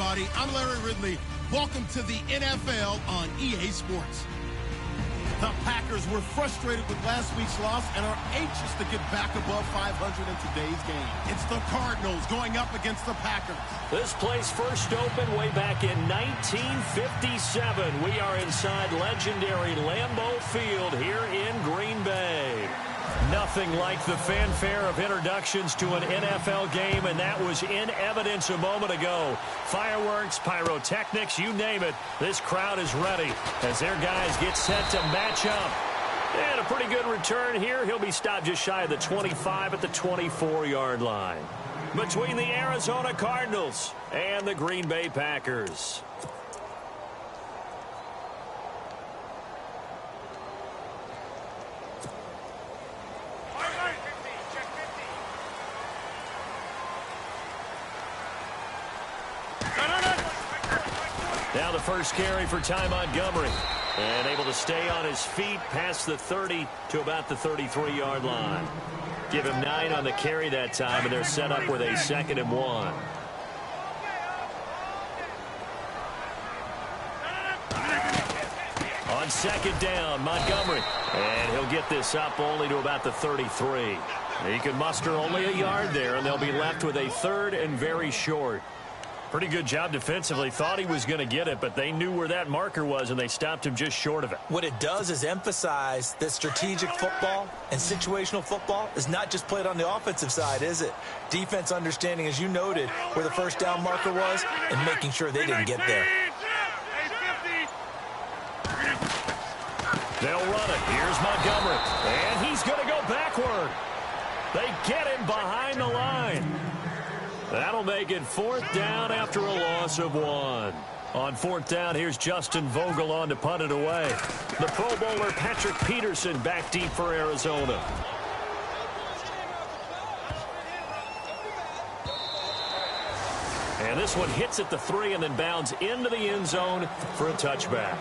everybody. I'm Larry Ridley. Welcome to the NFL on EA Sports. The Packers were frustrated with last week's loss and are anxious to get back above 500 in today's game. It's the Cardinals going up against the Packers. This place first opened way back in 1957. We are inside legendary Lambeau Field here in Green Bay. Nothing like the fanfare of introductions to an NFL game, and that was in evidence a moment ago. Fireworks, pyrotechnics, you name it. This crowd is ready as their guys get set to match up. And a pretty good return here. He'll be stopped just shy of the 25 at the 24-yard line. Between the Arizona Cardinals and the Green Bay Packers. Now the first carry for Ty Montgomery. And able to stay on his feet past the 30 to about the 33-yard line. Give him 9 on the carry that time, and they're set up with a 2nd and 1. On 2nd down, Montgomery. And he'll get this up only to about the 33. He can muster only a yard there, and they'll be left with a 3rd and very short. Pretty good job defensively. Thought he was going to get it, but they knew where that marker was, and they stopped him just short of it. What it does is emphasize that strategic football and situational football is not just played on the offensive side, is it? Defense understanding, as you noted, where the first down marker was and making sure they didn't get there. They'll run it. Here's Montgomery, and he's going to go backward. They get him behind the line. That'll make it 4th down after a loss of 1. On 4th down, here's Justin Vogel on to punt it away. The Pro Bowler Patrick Peterson back deep for Arizona. And this one hits at the 3 and then bounds into the end zone for a touchback.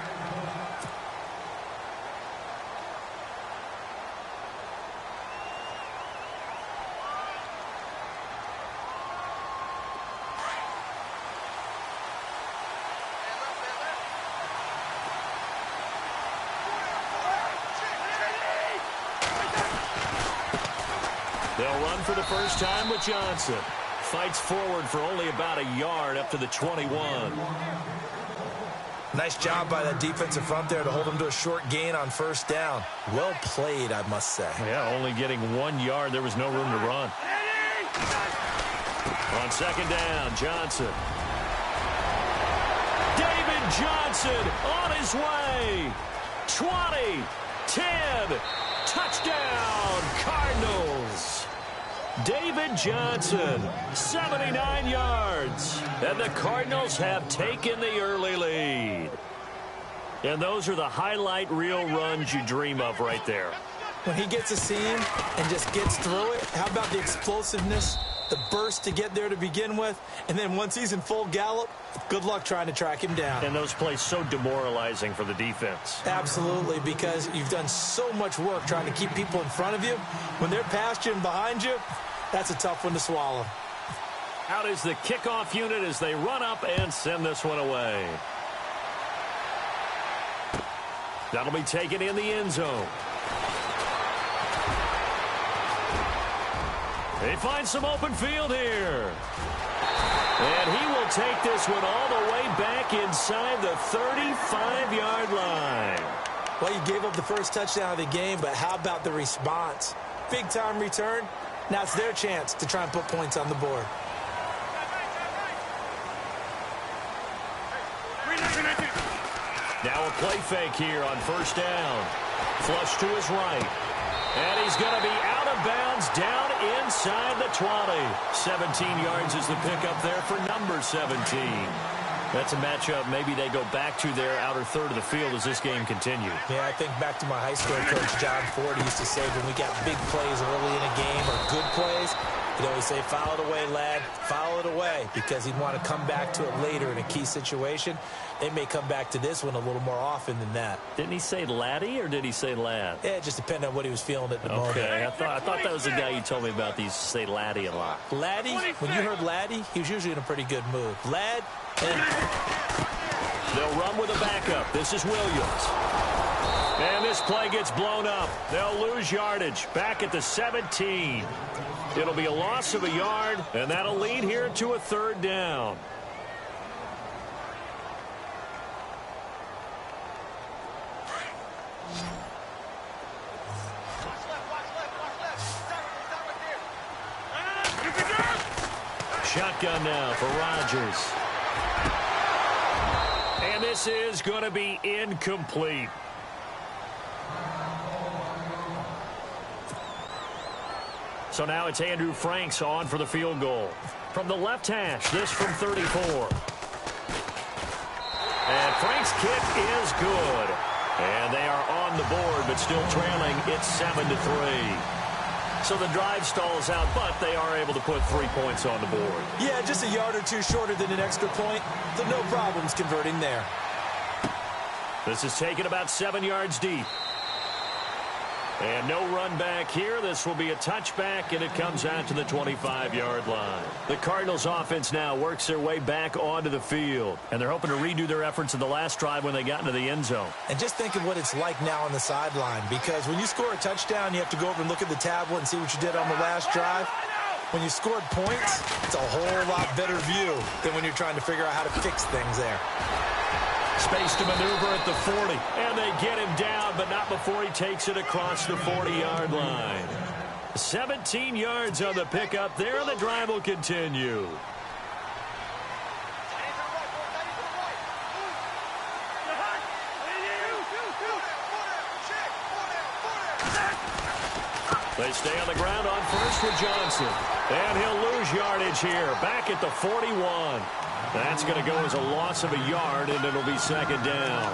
They'll run for the first time with Johnson. Fights forward for only about a yard up to the 21. Nice job by that defensive front there to hold him to a short gain on 1st down. Well played, I must say. Yeah, only getting 1 yard. There was no room to run. On 2nd down, Johnson. David Johnson on his way. 20, 10, touchdown, Cardinals. David Johnson, 79 yards. And the Cardinals have taken the early lead. And those are the highlight reel runs you dream of right there. When he gets a seam and just gets through it, how about the explosiveness, the burst to get there to begin with, and then once he's in full gallop, good luck trying to track him down. And those plays so demoralizing for the defense. Absolutely, because you've done so much work trying to keep people in front of you. When they're past you and behind you, that's a tough one to swallow. Out is the kickoff unit as they run up and send this one away. That'll be taken in the end zone. They find some open field here. And he will take this one all the way back inside the 35-yard line. Well, you gave up the first touchdown of the game, but how about the response? Big-time return. Now it's their chance to try and put points on the board. Now a play fake here on 1st down. Flush to his right. And he's going to be out of bounds down inside the 20. 17 yards is the pickup there for number 17. That's a matchup maybe they go back to their outer third of the field as this game continues. Yeah, I think back to my high school coach, John Ford. He used to say when we got big plays early in a game or good plays, He'd always say, "Foul it away, lad. Foul it away," because he'd want to come back to it later in a key situation. They may come back to this one a little more often than that. Didn't he say laddie or did he say lad? Yeah, it just depended on what he was feeling at the moment. Okay, I thought that was the guy you told me about that used to say laddie a lot. Laddie, when you heard laddie, he was usually in a pretty good mood. Lad, and they'll run with a backup. This is Williams. And this play gets blown up. They'll lose yardage. Back at the 17. It'll be a loss of a yard, and that'll lead here to a third down. Shotgun now for Rodgers. And this is going to be incomplete. So now it's Andrew Franks on for the field goal. From the left hash, this from 34. And Franks' kick is good. And they are on the board, but still trailing. It's 7-3. So the drive stalls out, but they are able to put 3 points on the board. Yeah, just a yard or two shorter than an extra point. So no problems converting there. This is taken about 7 yards deep. And no run back here. This will be a touchback, and it comes out to the 25-yard line. The Cardinals offense now works their way back onto the field. And they're hoping to redo their efforts in the last drive when they got into the end zone. And just think of what it's like now on the sideline, because when you score a touchdown, you have to go over and look at the tablet and see what you did on the last drive. When you scored points, it's a whole lot better view than when you're trying to figure out how to fix things there. Space to maneuver at the 40. And they get him down, but not before he takes it across the 40-yard line. 17 yards on the pickup there, and the drive will continue. They stay on the ground on first with Johnson. And he'll lose yardage here. Back at the 41. That's going to go as a loss of a yard, and it'll be second down.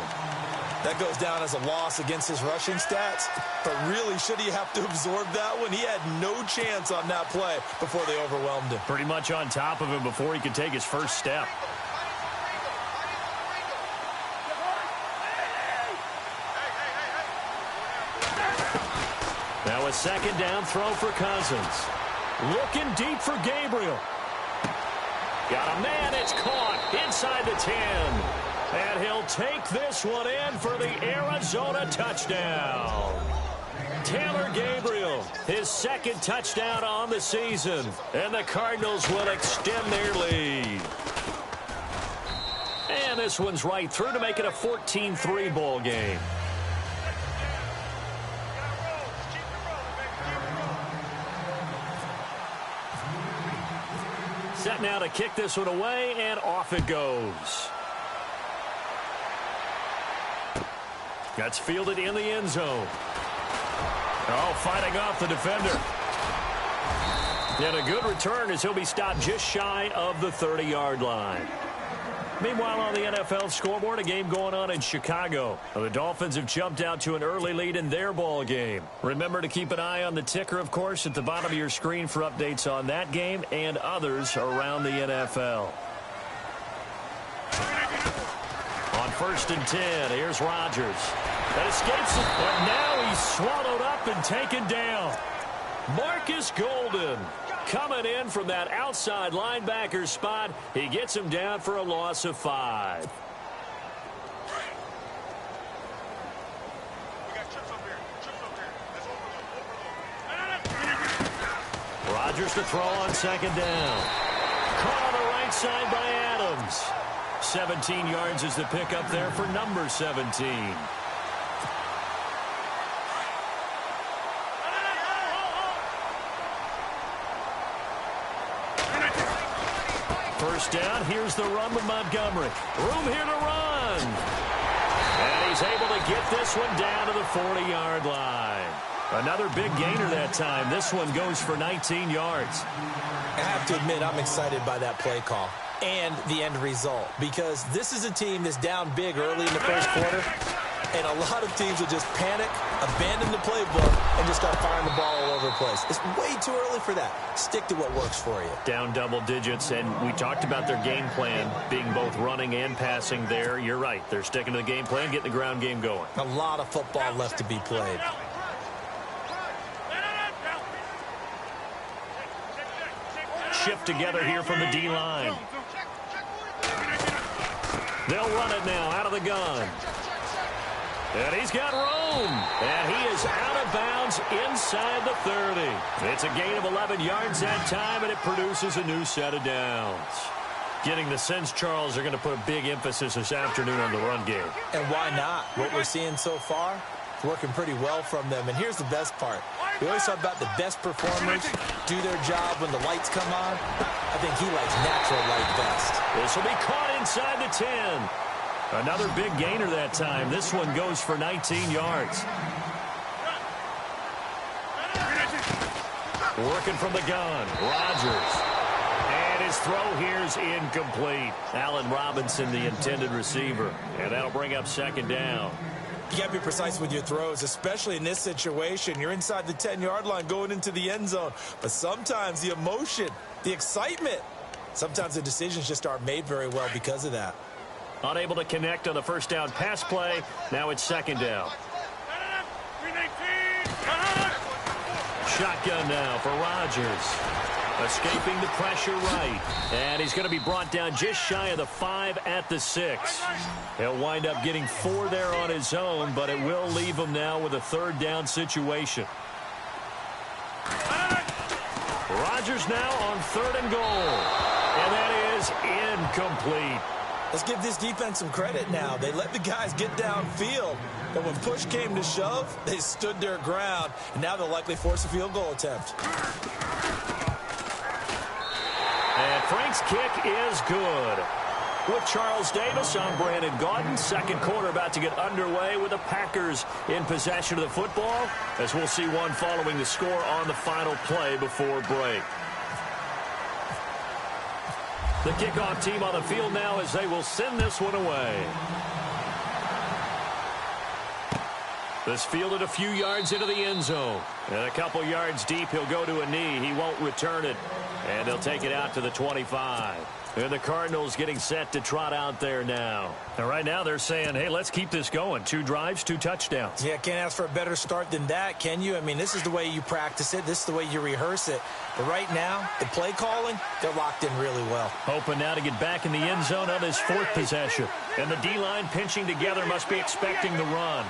That goes down as a loss against his rushing stats. But really, should he have to absorb that one? He had no chance on that play before they overwhelmed him. Pretty much on top of him before he could take his first step. Now a second down throw for Cousins. Looking deep for Gabriel. Got a man, it's caught inside the 10. And he'll take this one in for the Arizona touchdown. Taylor Gabriel, his second touchdown on the season. And the Cardinals will extend their lead. And this one's right through to make it a 14-3 ball game. Set now to kick this one away, and off it goes. That's fielded in the end zone. Oh, fighting off the defender. And a good return as he'll be stopped just shy of the 30-yard line. Meanwhile, on the NFL scoreboard, a game going on in Chicago. The Dolphins have jumped out to an early lead in their ball game. Remember to keep an eye on the ticker, of course, at the bottom of your screen for updates on that game and others around the NFL. On 1st and 10, here's Rodgers. That escapes it, but now he's swallowed up and taken down. Marcus Golden coming in from that outside linebacker spot. He gets him down for a loss of 5. Rodgers to throw on second down. Caught on the right side by Adams. 17 yards is the pickup there for number 17. First down, here's the run with Montgomery. Room here to run. And he's able to get this one down to the 40-yard line. Another big gainer that time. This one goes for 19 yards. I have to admit, I'm excited by that play call and the end result, because this is a team that's down big early in the first quarter, And a lot of teams will just panic, abandon the playbook, and just start firing the ball all over the place. It's way too early for that. Stick to what works for you. Down double digits, and we talked about their game plan being both running and passing there. You're right. They're sticking to the game plan, getting the ground game going. A lot of football left to be played. Shift together here from the D-line. They'll run it now out of the gun. And he's got room. And he is out of bounds inside the 30. It's a gain of 11 yards that time, and it produces a new set of downs. Getting the sense, Charles, they're going to put a big emphasis this afternoon on the run game. And why not? What we're seeing so far, it's working pretty well from them. And here's the best part. We always talk about the best performers do their job when the lights come on. I think he likes natural light best. This will be caught inside the 10. Another big gainer that time. This one goes for 19 yards. Working from the gun. Rodgers. And his throw here is incomplete. Allen Robinson, the intended receiver. And that'll bring up second down. You got to be precise with your throws, especially in this situation. You're inside the 10-yard line going into the end zone. But sometimes the emotion, the excitement, sometimes the decisions just aren't made very well because of that. Unable to connect on the first down pass play. Now it's second down. Shotgun now for Rodgers. Escaping the pressure right. And he's going to be brought down just shy of the 5 at the 6. He'll wind up getting 4 there on his own, but it will leave him now with a third down situation. Rodgers now on 3rd and goal. And that is incomplete. Let's give this defense some credit now. They let the guys get downfield, but when push came to shove, they stood their ground, and now they'll likely force a field goal attempt. And Frank's kick is good. With Charles Davis, I'm Brandon Gaudin. Second quarter about to get underway with the Packers in possession of the football, as we'll see one following the score on the final play before break. The kickoff team on the field now as they will send this one away. This fielded a few yards into the end zone. And a couple yards deep, he'll go to a knee. He won't return it. And they'll take it out to the 25. And the Cardinals getting set to trot out there now. And right now they're saying, hey, let's keep this going. 2 drives, 2 touchdowns. Yeah, can't ask for a better start than that, can you? I mean, this is the way you practice it. This is the way you rehearse it. But right now, the play calling, they're locked in really well. Hoping now to get back in the end zone on his 4th possession. And the D-line pinching together must be expecting the run.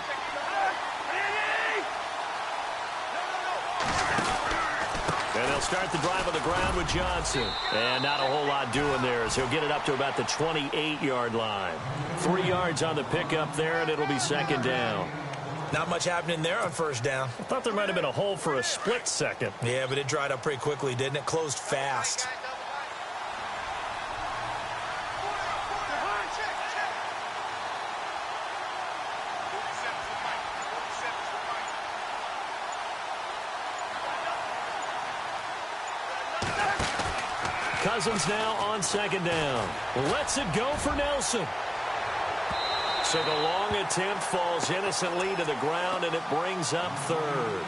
And they'll start the drive on the ground with Johnson. And not a whole lot doing there as he'll get it up to about the 28-yard line. 3 yards on the pickup there, and it'll be second down. Not much happening there on first down. I thought there might have been a hole for a split second. Yeah, but it dried up pretty quickly, didn't it? Closed fast. Cousins now on second down. Lets it go for Nelson. So the long attempt falls innocently to the ground, and it brings up 3rd.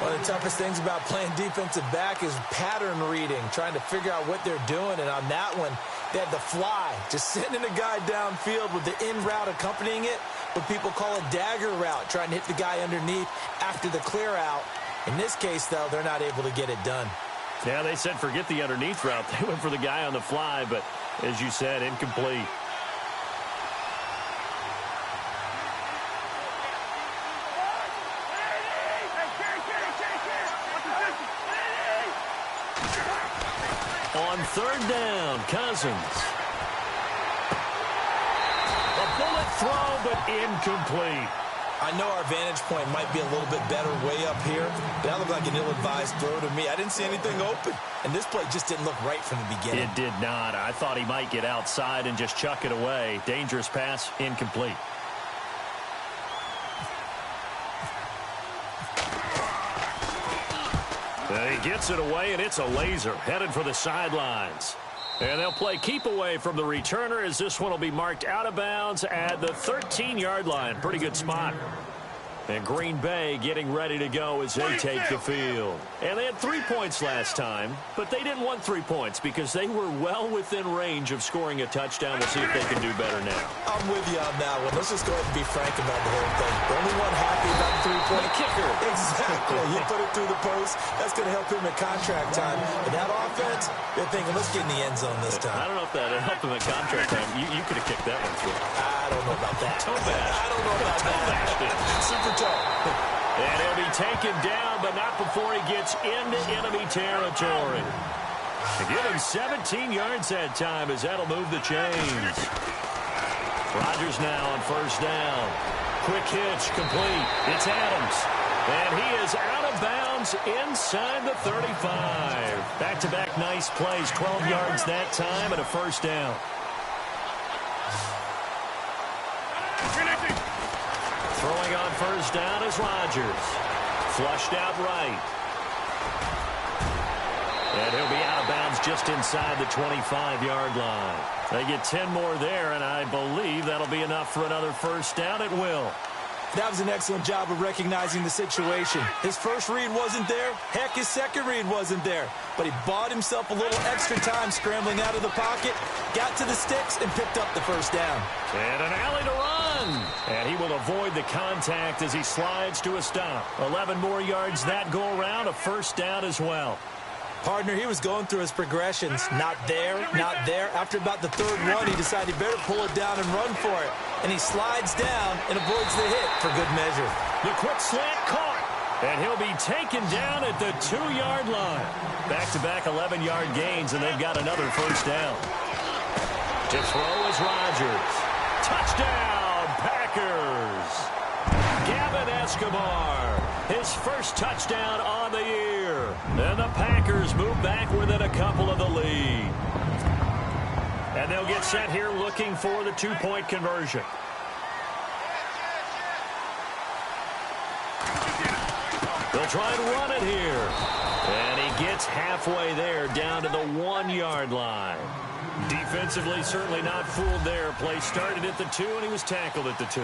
One of the toughest things about playing defensive back is pattern reading, trying to figure out what they're doing. And on that one, they had the fly, just sending a guy downfield with the in route accompanying it, what people call a dagger route, trying to hit the guy underneath after the clear out. In this case, though, they're not able to get it done. Yeah, they said forget the underneath route. They went for the guy on the fly, but as you said, incomplete. On 3rd down, Cousins. A bullet throw, but incomplete. I know our vantage point might be a little bit better way up here, but that looked like an ill-advised throw to me. I didn't see anything open, and this play just didn't look right from the beginning. It did not. I thought he might get outside and just chuck it away. Dangerous pass, incomplete. And he gets it away, and it's a laser headed for the sidelines. And they'll play keep away from the returner as this one will be marked out of bounds at the 13-yard line. Pretty good spot. And Green Bay getting ready to go as they take the field. And they had 3 points last time, but they didn't want 3 points because they were well within range of scoring a touchdown. We'll see if they can do better now. I'm with you on that one. Let's just go ahead and be frank about the whole thing. The only one happy about the 3-point kicker. Exactly. You put it through the post. That's going to help him at contract time. But that offense, they're thinking, let's get in the end zone this time. I don't know if that helped him at contract time. You could have kicked that one through. I don't know about that. I don't know about that. Super toe. And he'll be taken down, but not before he gets into enemy territory. And give him 17 yards that time as that'll move the chains. Rodgers now on first down. Quick hitch, complete. It's Adams. And he is out of bounds inside the 35. Back-to-back nice plays, 12 yards that time and a first down. Throwing on first down is Rodgers. Flushed out right. And he'll be out of bounds just inside the 25-yard line. They get 10 more there, and I believe that'll be enough for another first down. It will. That was an excellent job of recognizing the situation. His first read wasn't there. Heck, his second read wasn't there. But he bought himself a little extra time scrambling out of the pocket, got to the sticks, and picked up the first down. And an alley to run. And he will avoid the contact as he slides to a stop. 11 more yards that go around, a first down as well. Partner, he was going through his progressions. Not there, not there. After about the third one, he decided he better pull it down and run for it. And he slides down and avoids the hit for good measure. The quick slant caught. And he'll be taken down at the 2-yard line. Back-to-back 11-yard gains, and they've got another first down. To throw is Rodgers. Touchdown, Packers. Gavin Escobar, his first touchdown on the year. And the Packers move back within a couple of the lead. And they'll get set here looking for the 2-point conversion. They'll try and run it here. And he gets halfway there down to the 1-yard line. Defensively, certainly not fooled there. Play started at the 2, and he was tackled at the 2.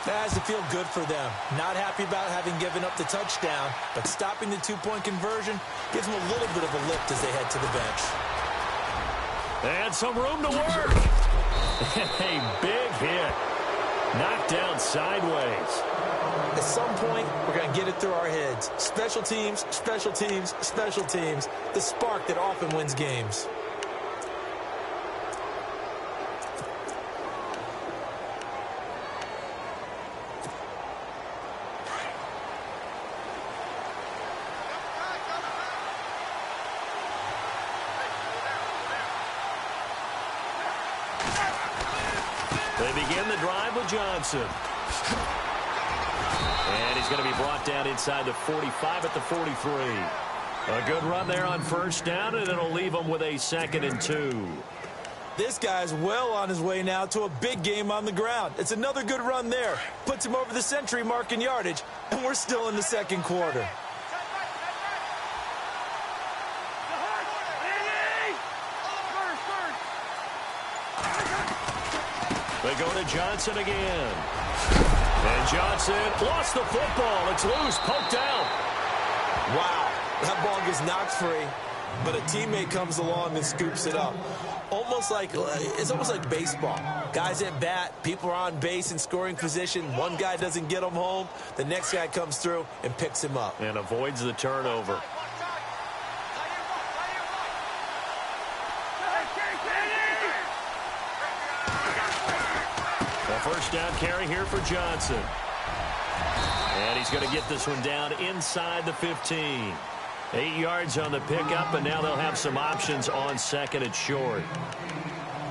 That has to feel good for them. Not happy about having given up the touchdown, but stopping the 2-point conversion gives them a little bit of a lift as they head to the bench. And some room to work. A big hit. Knocked down sideways. At some point, we're going to get it through our heads. Special teams, special teams, special teams. The spark that often wins games. They begin the drive with Johnson. And he's going to be brought down inside the 45 at the 43. A good run there on first down, and it'll leave him with a 2nd and 2. This guy's well on his way now to a big game on the ground. It's another good run there. Puts him over the century mark in yardage, and we're still in the second quarter. They go to Johnson again. And Johnson lost the football. It's loose, poked out. Wow, that ball gets knocked free, but a teammate comes along and scoops it up. It's almost like baseball. Guys at bat, people are on base in scoring position. One guy doesn't get him home. The next guy comes through and picks him up. And avoids the turnover. First down carry here for Johnson. And he's going to get this one down inside the 15. 8 yards on the pickup, and now they'll have some options on 2nd and short.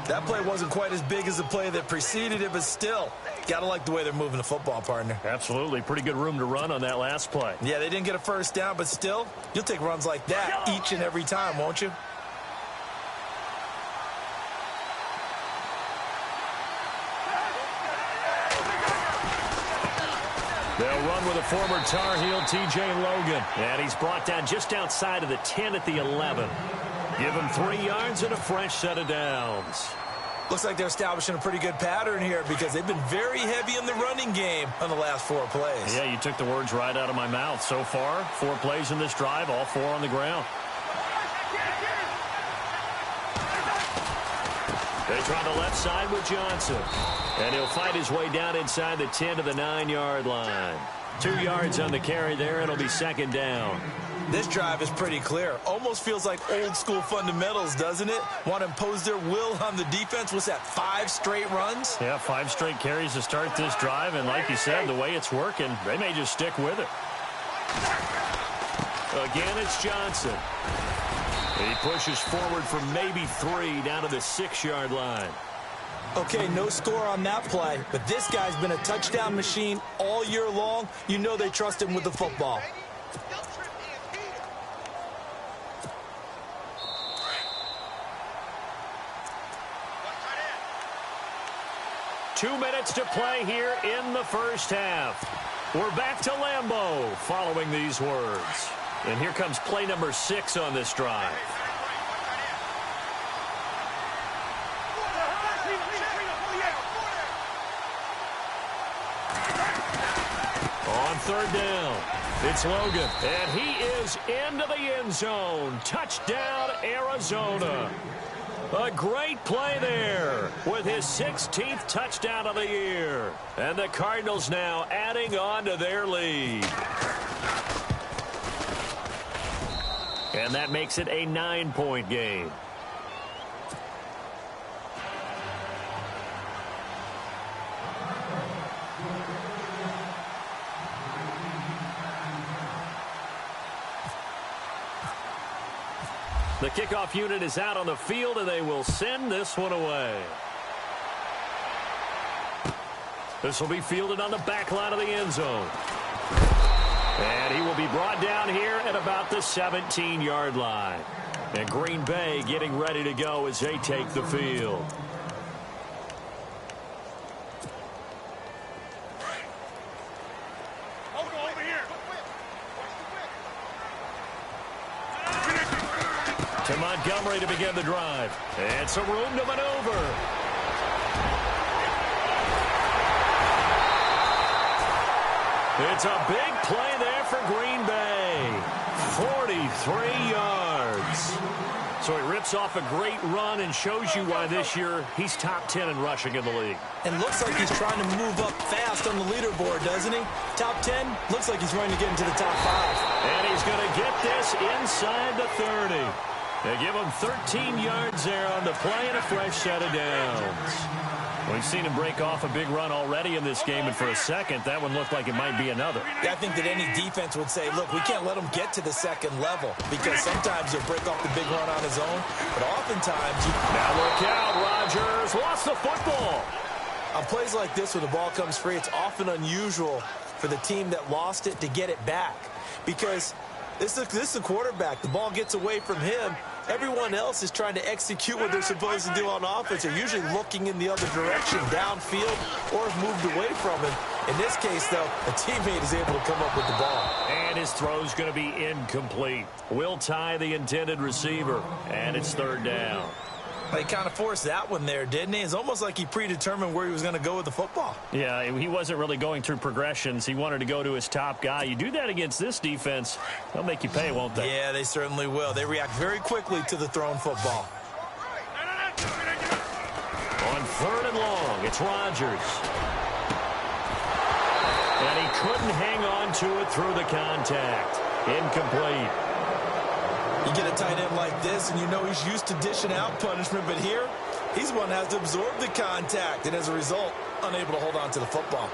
That play wasn't quite as big as the play that preceded it, but still, got to like the way they're moving the football, partner. Absolutely. Pretty good room to run on that last play. Yeah, they didn't get a first down, but still, you'll take runs like that each and every time, won't you? They'll run with a former Tar Heel, T.J. Logan. And he's brought down just outside of the 10 at the 11. Give him 3 yards and a fresh set of downs. Looks like they're establishing a pretty good pattern here because they've been very heavy in the running game on the last 4 plays. Yeah, you took the words right out of my mouth. So far, 4 plays in this drive, all 4 on the ground. They try the left side with Johnson. And he'll fight his way down inside the 10 to the 9-yard line. 2 yards on the carry there, and it'll be second down. This drive is pretty clear. Almost feels like old school fundamentals, doesn't it? Want to impose their will on the defense. What's that, 5 straight runs? Yeah, 5 straight carries to start this drive. And like you said, the way it's working, they may just stick with it. Again, it's Johnson. He pushes forward for maybe 3 down to the 6-yard line. Okay, no score on that play, but this guy's been a touchdown machine all year long. You know they trust him with the football. Two minutes to play here in the first half. We're back to Lambeau following these words. And here comes play number 6 on this drive. On third down, it's Logan. And he is into the end zone. Touchdown, Arizona. A great play there with his 16th touchdown of the year. And the Cardinals now adding on to their lead. And that makes it a 9-point game. The kickoff unit is out on the field, and they will send this one away. This will be fielded on the back line of the end zone. And he will be brought down here at about the 17-yard line. And Green Bay getting ready to go as they take the field. To Montgomery to begin the drive. And some room to maneuver. It's a big play there for Green Bay. 43 yards. So he rips off a great run and shows you why this year he's top 10 in rushing in the league. And looks like he's trying to move up fast on the leaderboard, doesn't he? Top 10, looks like he's running to get into the top 5. And he's going to get this inside the 30. They give him 13 yards there on the play and a fresh set of downs. We've seen him break off a big run already in this game, and for a second, that one looked like it might be another. I think that any defense would say, look, we can't let him get to the second level because sometimes he'll break off the big run on his own, but oftentimes... Now look out, Rodgers lost the football. On plays like this, when the ball comes free, it's often unusual for the team that lost it to get it back because this is the quarterback. The ball gets away from him. Everyone else is trying to execute what they're supposed to do on offense. They're usually looking in the other direction, downfield, or have moved away from him. In this case, though, a teammate is able to come up with the ball. And his throw's going to be incomplete. Will tie the intended receiver, and it's third down. He kind of forced that one there, didn't he? It's almost like he predetermined where he was going to go with the football. Yeah, he wasn't really going through progressions. He wanted to go to his top guy. You do that against this defense, they'll make you pay, won't they? Yeah, they certainly will. They react very quickly to the thrown football. On third and long, it's Rodgers. And he couldn't hang on to it through the contact. Incomplete. You get a tight end like this, and you know he's used to dishing out punishment, but here, he's one that has to absorb the contact, and as a result, unable to hold on to the football.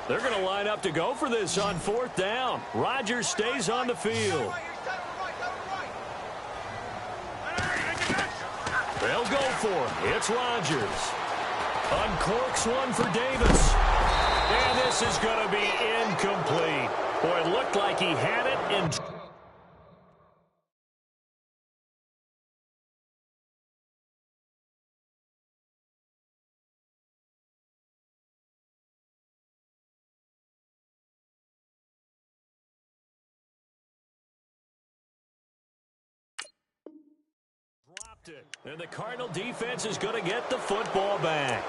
They're going to line up to go for this on fourth down. Rodgers stays on the field. They'll go for it. It's Rodgers. Uncorks one for Davis. And this is going to be incomplete. Boy, it looked like he had it in... And the Cardinal defense is going to get the football back.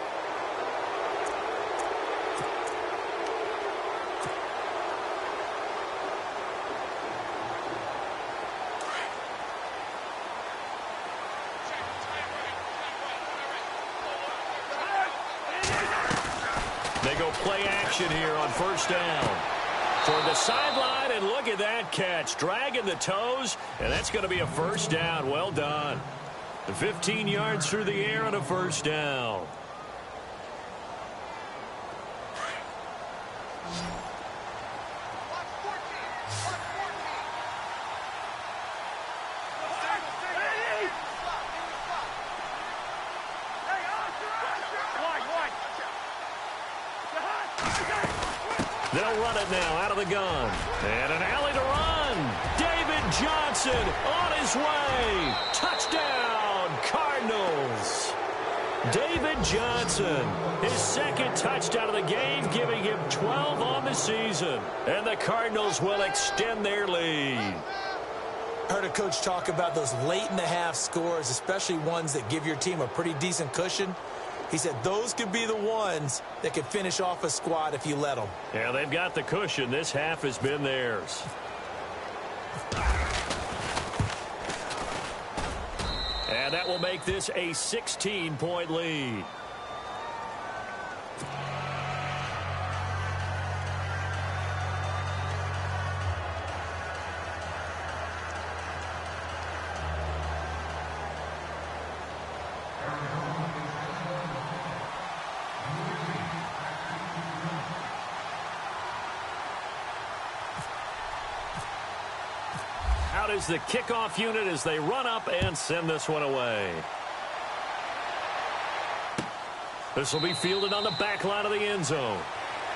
They go play action here on first down. Toward the sideline, and look at that catch. Dragging the toes, and that's going to be a first down. Well done. 15 yards through the air and a first down. They'll run it now out of the gun. And an alley to run. David Johnson on his way. Touchdown, Cardinals. David Johnson, his second touchdown of the game, giving him 12 on the season. And the Cardinals will extend their lead. I heard a coach talk about those late-in-the-half scores, especially ones that give your team a pretty decent cushion. He said those could be the ones that could finish off a squad if you let them. Yeah, they've got the cushion. This half has been theirs. And that will make this a 16-point lead. Out is the kickoff unit as they run up and send this one away. This will be fielded on the back line of the end zone.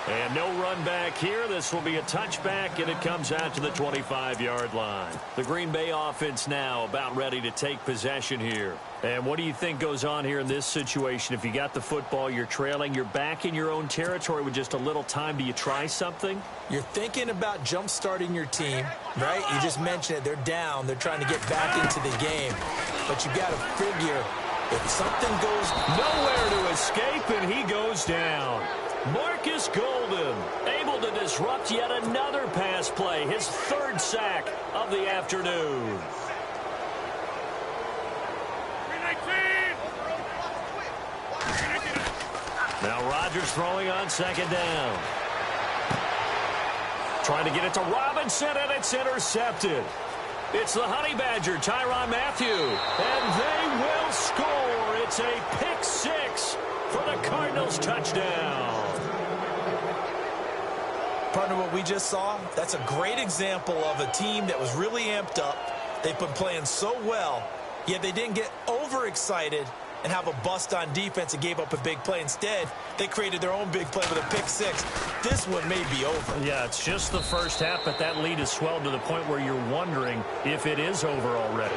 And no run back here. This will be a touchback, and it comes out to the 25-yard line. The Green Bay offense now about ready to take possession here. And what do you think goes on here in this situation? If you got the football, you're trailing, you're back in your own territory with just a little time. Do you try something? You're thinking about jump-starting your team, right? You just mentioned it. They're down. They're trying to get back into the game. But you got to figure if something goes nowhere to escape, and he goes down. Marcus Golden able to disrupt yet another pass play, his third sack of the afternoon. Now Rodgers throwing on second down. Trying to get it to Robinson, and it's intercepted. It's the Honey Badger, Tyrann Mathieu, and they will score. It's a pick six for the Cardinals touchdown. Partner, what we just saw, that's a great example of a team that was really amped up. They've been playing so well, yet they didn't get overexcited and have a bust on defense and gave up a big play. Instead, they created their own big play with a pick six. This one may be over. Yeah, it's just the first half, but that lead has swelled to the point where you're wondering if it is over already.